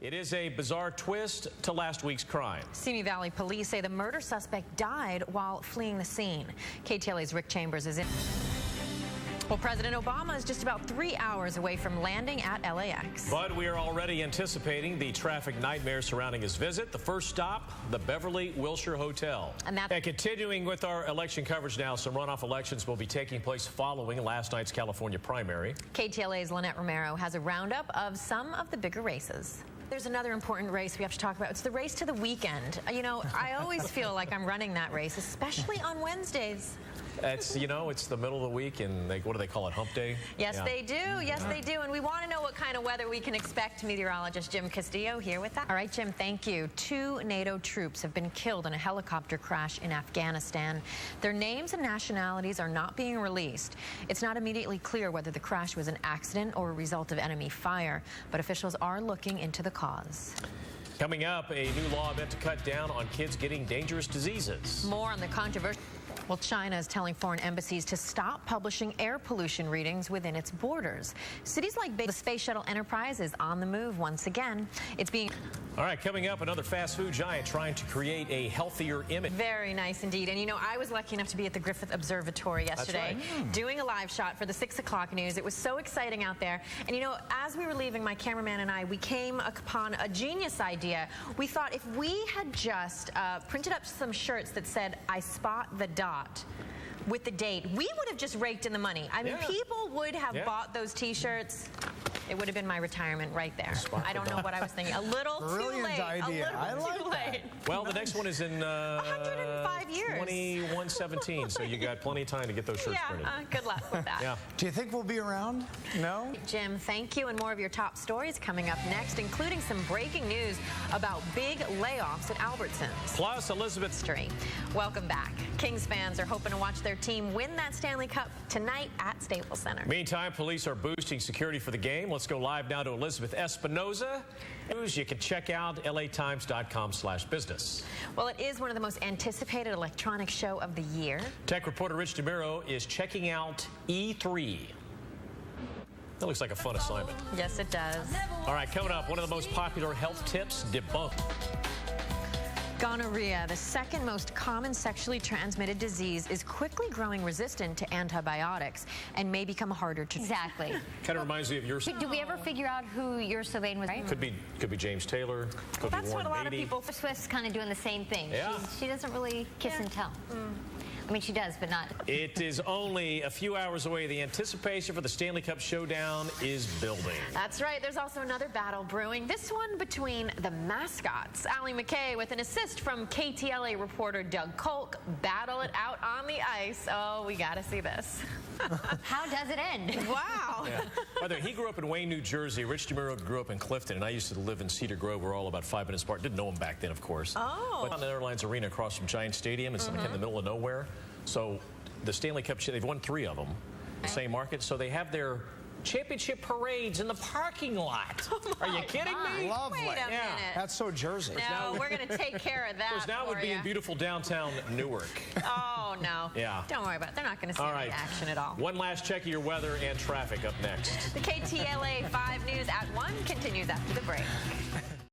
It is a bizarre twist to last week's crime. Simi Valley police say the murder suspect died while fleeing the scene. KTLA's Rick Chambers is in. Well, President Obama is just about 3 hours away from landing at LAX. But we are already anticipating the traffic nightmare surrounding his visit. The first stop, the Beverly Wilshire Hotel. And continuing with our election coverage now, some runoff elections will be taking place following last night's California primary. KTLA's Lynette Romero has a roundup of some of the bigger races. There's another important race we have to talk about. It's the race to the weekend. You know, I always feel like I'm running that race, especially on Wednesdays. It's, you know, it's the middle of the week, and what do they call it, hump day? Yes, they do. Yes, they do. And we want to know what kind of weather we can expect. Meteorologist Jim Castillo here with that. All right, Jim, thank you. 2 NATO troops have been killed in a helicopter crash in Afghanistan. Their names and nationalities are not being released. It's not immediately clear whether the crash was an accident or a result of enemy fire, but officials are looking into the cause. Coming up, a new law meant to cut down on kids getting dangerous diseases. More on the controversy. Well, China is telling foreign embassies to stop publishing air pollution readings within its borders. Cities like the Space Shuttle Enterprise is on the move once again. It's being... All right, coming up, another fast food giant trying to create a healthier image. Very nice indeed. And, you know, I was lucky enough to be at the Griffith Observatory yesterday doing a live shot for the 6 o'clock news. It was so exciting out there. And, you know, as we were leaving, my cameraman and I, we came upon a genius idea. We thought if we had just printed up some shirts that said, "I spot the dot," with the date, we would have just raked in the money. I mean, people would have bought those T-shirts. It would have been my retirement right there. I don't know what I was thinking. A little too late. Idea. A little too late. Well, the next one is in 105 years. 2117, so you got plenty of time to get those shirts printed. Good luck with that. Do you think we'll be around? No? Jim, thank you. And more of your top stories coming up next, including some breaking news about big layoffs at Albertsons. Plus, Elizabeth. Welcome back. Kings fans are hoping to watch their team win that Stanley Cup tonight at Staples Center. Meantime, police are boosting security for the game. Let's go live now to Elizabeth Espinoza. News you can check out latimes.com/business. Well, it is one of the most anticipated electronic show of the year. Tech reporter Rich DeMiro is checking out E3. That looks like a fun assignment. Yes, it does. All right, coming up, one of the most popular health tips debunked. Gonorrhea, the second most common sexually transmitted disease, is quickly growing resistant to antibiotics and may become harder to... Exactly. Kind of reminds me of yours. Did we ever figure out who your Sylvain was? Right? Could be James Taylor. Could be that's Warren what a lot Beatty. of people... Swift's kind of doing the same thing. Yeah. She doesn't really kiss and tell. I mean, she does, but not. It is only a few hours away. The anticipation for the Stanley Cup showdown is building. That's right. There's also another battle brewing, this one between the mascots. Allie McKay with an assist from KTLA reporter Doug Kolk battle it out on the ice. Oh, we got to see this. How does it end? Wow. By the way, he grew up in Wayne, New Jersey. Rich DeMiro grew up in Clifton, and I used to live in Cedar Grove. We're all about 5 minutes apart. Didn't know him back then, of course. Oh. But on the Airlines Arena across from Giant Stadium, it's like in the middle of nowhere. So the Stanley Cup, they've won 3 of them, the same market. So they have their championship parades in the parking lot. Are you kidding me? Lovely. Wait a minute. That's so Jersey. No, we're going to take care of that. Because now would be in beautiful downtown Newark. Oh, no. Yeah. Don't worry about it. They're not going to see any action at all. One last check of your weather and traffic up next. The KTLA 5 News at 1 continues after the break.